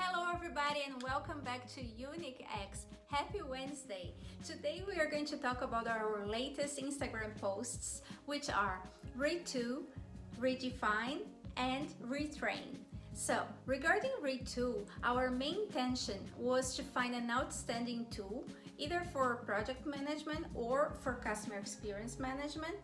Hello everybody and welcome back to Unique X. Happy Wednesday! Today we are going to talk about our latest Instagram posts, which are Read to, Redefine and Retrain. So, regarding Read to, our main intention was to find an outstanding tool, either for project management or for customer experience management,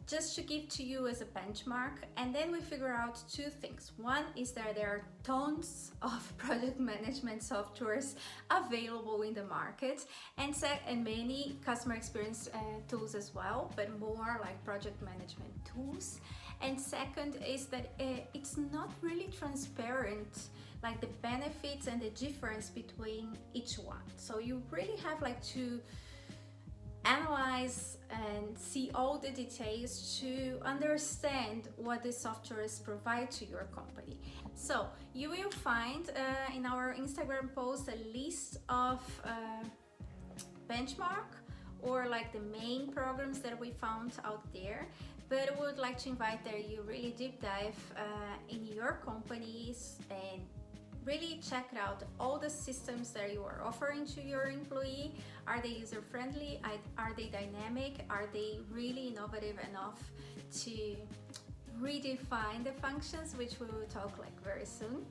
just to give to you as a benchmark. And then we figure out two things. One is that there are tons of project management softwares available in the market, and many customer experience tools as well, but more like project management tools. And second is that it's not really transparent, like the benefits and the difference between each one. So you really have to analyze and see all the details to understand what the softwares provide to your company. So you will find in our Instagram post a list of benchmark or the main programs that we found out there, but I would like to invite that you really deep dive in your companies and really check out all the systems that you are offering to your employee. Are they user-friendly? Are they dynamic? Are they really innovative enough to redefine the functions, which we will talk very soon.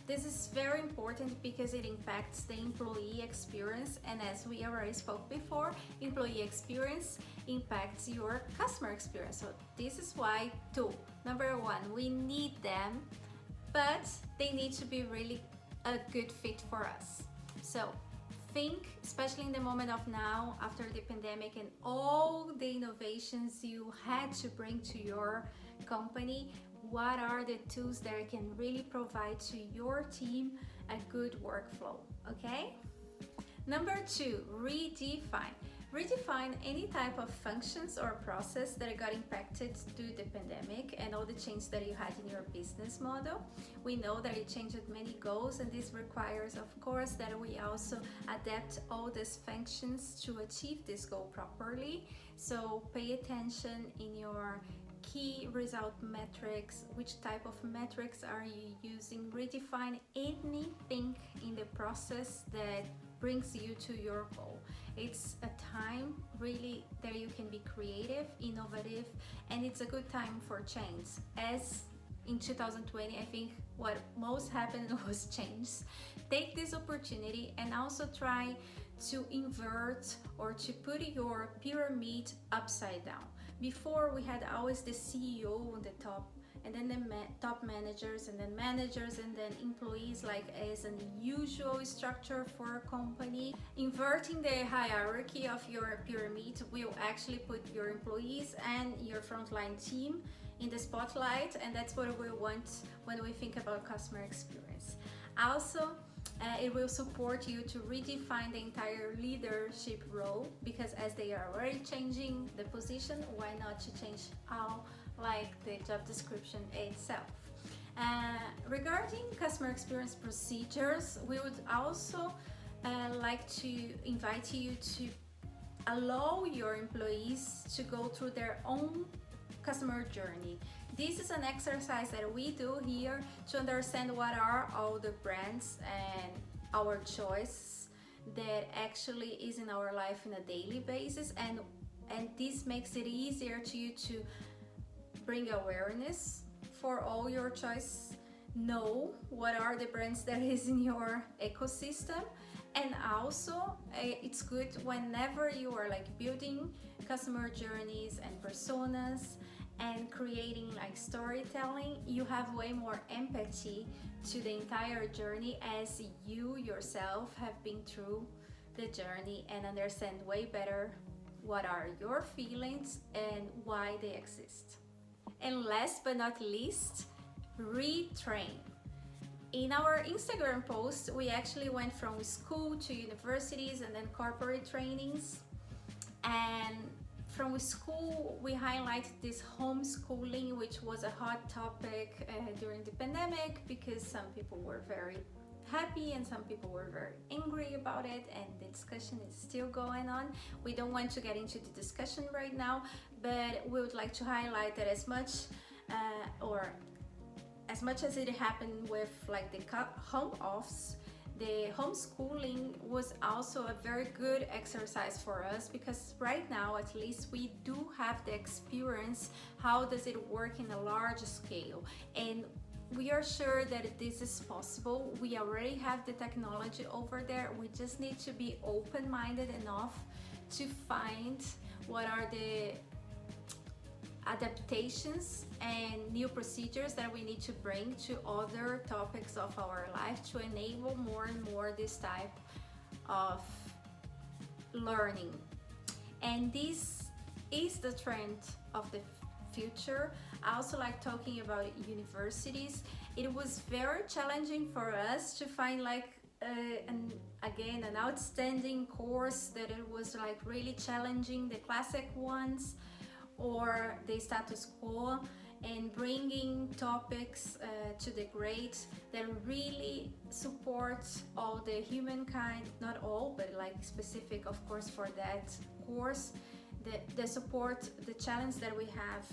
This is very important because it impacts the employee experience, and as we already spoke before, employee experience impacts your customer experience. So this is why number one, we need them, but they need to be really a good fit for us. So think, especially in the moment of now, after the pandemic and all the innovations you had to bring to your company, what are the tools that can really provide to your team a good workflow, okay? Number two, redefine. Redefine any type of functions or process that got impacted due to the pandemic and all the changes that you had in your business model. We know that it changed many goals, and this requires, of course, that we also adapt all these functions to achieve this goal properly. So pay attention in your key result metrics. Which type of metrics are you using? Redefine anything in the process that brings you to your goal. It's a time really that you can be creative, innovative, and it's a good time for change. As in 2020, I think what most happened was change. Take this opportunity and also try to invert or to put your pyramid upside down. Before, we had always the CEO on the top, and then the top managers, and then managers, and then employees, as an usual structure for a company. Inverting the hierarchy of your pyramid will actually put your employees and your frontline team in the spotlight, and that's what we want when we think about customer experience. Also, it will support you to redefine the entire leadership role, because as they are already changing the position, why not to change how the job description itself. Regarding customer experience procedures, we would also like to invite you to allow your employees to go through their own customer journey. This is an exercise that we do here to understand what are all the brands and our choice that actually is in our life on a daily basis, and this makes it easier to you to bring awareness for all your choice, know what are the brands that is in your ecosystem, and also it's good whenever you are building customer journeys and personas and creating storytelling, you have way more empathy to the entire journey, as you yourself have been through the journey and understand way better what are your feelings and why they exist. And last but not least, retrain. In our Instagram post, we actually went from school to universities and then corporate trainings. And from school, we highlighted this homeschooling, which was a hot topic during the pandemic, because some people were very happy and some people were very angry about it, and the discussion is still going on. We don't want to get into the discussion right now, but we would like to highlight that as much much as it happened with like the home office, the homeschooling was also a very good exercise for us, because right now at least we do have the experience how does it work in a large scale, and we are sure that this is possible. We already have the technology over there. We just need to be open-minded enough to find what are the adaptations and new procedures that we need to bring to other topics of our life to enable more and more this type of learning. And this is the trend of the future. I also like talking about universities. It was very challenging for us to find like an outstanding course that it was like really challenging the classic ones or the status quo, and bringing topics to the grade that really support all the humankind, not all, but like specific of course for that course, the support the challenge that we have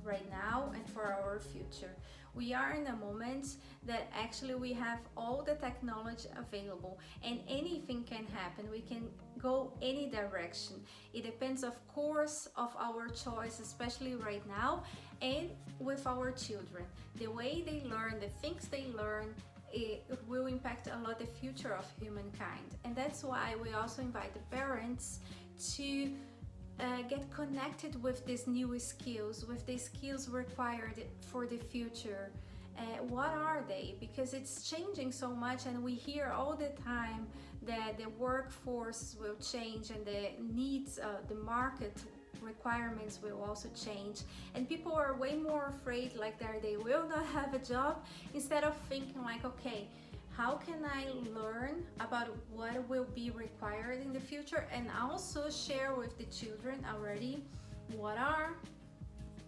right now and for our future. We are in a moment that actually we have all the technology available and anything can happen. We can go any direction. It depends of course of our choice, especially right now, and with our children. The way they learn, the things they learn, it will impact a lot the future of humankind. And that's why we also invite the parents to get connected with these new skills, with the skills required for the future. What are they? Because it's changing so much, and we hear all the time that the workforce will change and the needs, the market requirements will also change, and people are way more afraid like that they will not have a job, instead of thinking like, okay, how can I learn about what will be required in the future, and also share with the children already what are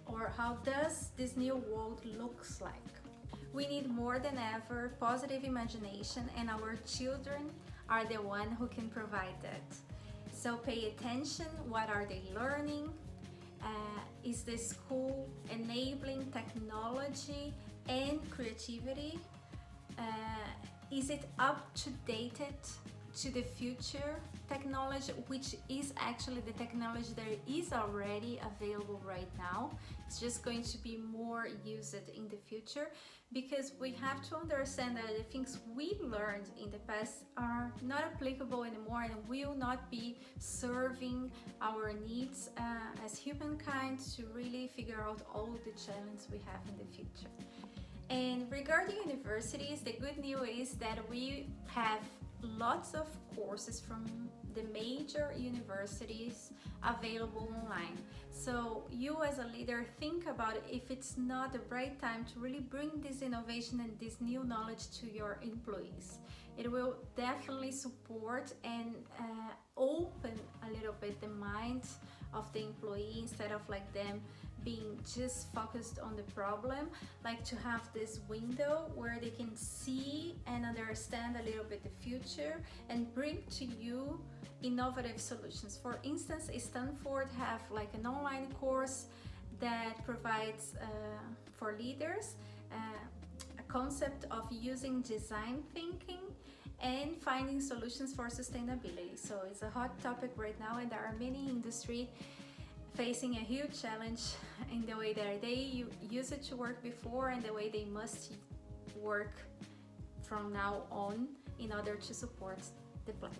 or how does this new world looks like. We need more than ever positive imagination, and our children are the one who can provide that. So pay attention, what are they learning? Is the school enabling technology and creativity? Is it up to date to the future technology, which is actually the technology that is already available right now? It's just going to be more used in the future, because we have to understand that the things we learned in the past are not applicable anymore and will not be serving our needs as humankind to really figure out all the challenges we have in the future. And regarding universities, the good news is that we have lots of courses from the major universities available online. So you as a leader, think about if it's not the right time to really bring this innovation and this new knowledge to your employees. It will definitely support and open a little bit the mind of the employee, instead of like them being just focused on the problem, like to have this window where they can see and understand a little bit the future and bring to you innovative solutions. For instance, Stanford have like an online course that provides for leaders a concept of using design thinking and finding solutions for sustainability. So it's a hot topic right now, and there are many industries facing a huge challenge in the way that they used it to work before and the way they must work from now on in order to support the planet.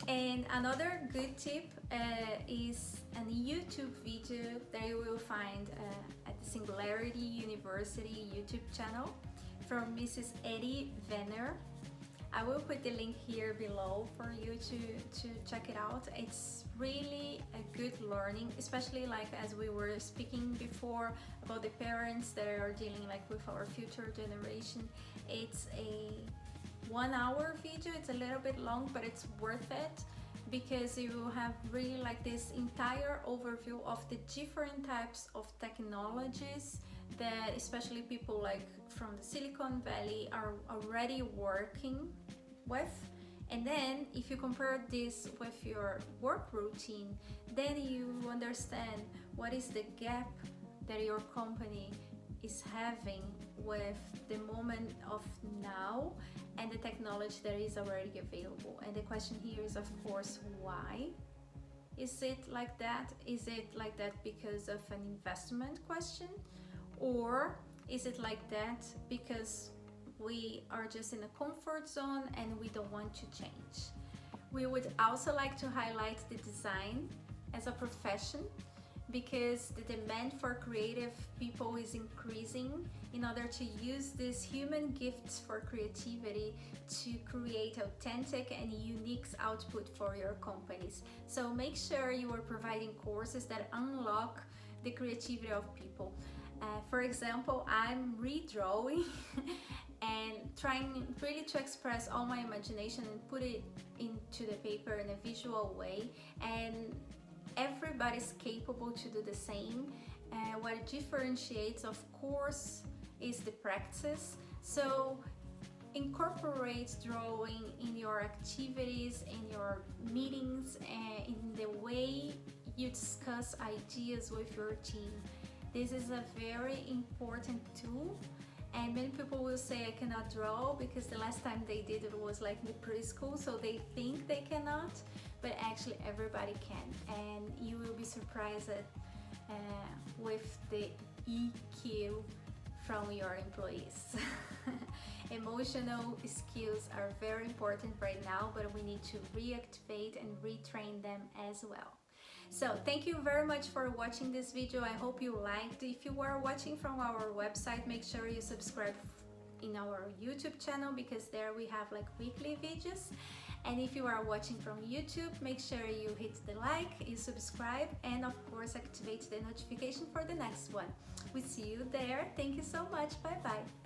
And another good tip is a YouTube video that you will find at the Singularity University YouTube channel from Mrs. Edie Weiner. I will put the link here below for you to check it out. It's really a good learning, especially like as we were speaking before about the parents that are dealing like with our future generation. It's a 1 hour video. It's a little bit long, but it's worth it, because you will have really like this entire overview of the different types of technologies that especially people like from the Silicon Valley are already working with. And then if you compare this with your work routine, then you understand what is the gap that your company is having with the moment of now and the technology that is already available. And the question here is, of course, why is it like that? Is it like that because of an investment question, or is it like that because we are just in a comfort zone and we don't want to change? We would also like to highlight the design as a profession, because the demand for creative people is increasing in order to use these human gifts for creativity to create authentic and unique output for your companies. So make sure you are providing courses that unlock the creativity of people. For example, I'm redrawing and trying really to express all my imagination and put it into the paper in a visual way, and everybody's capable to do the same. What differentiates, of course, is the practice. So incorporate drawing in your activities, in your meetings, and in the way you discuss ideas with your team. This is a very important tool, and many people will say I cannot draw because the last time they did it was like in the preschool, so they think they cannot, but actually everybody can, and you will be surprised with the EQ from your employees. Emotional skills are very important right now, but we need to reactivate and retrain them as well. So thank you very much for watching this video. I hope you liked. If you are watching from our website, make sure you subscribe in our YouTube channel, because there we have like weekly videos. And if you are watching from YouTube, make sure you hit the like, you subscribe, and of course activate the notification for the next one. We see you there. Thank you so much. Bye bye.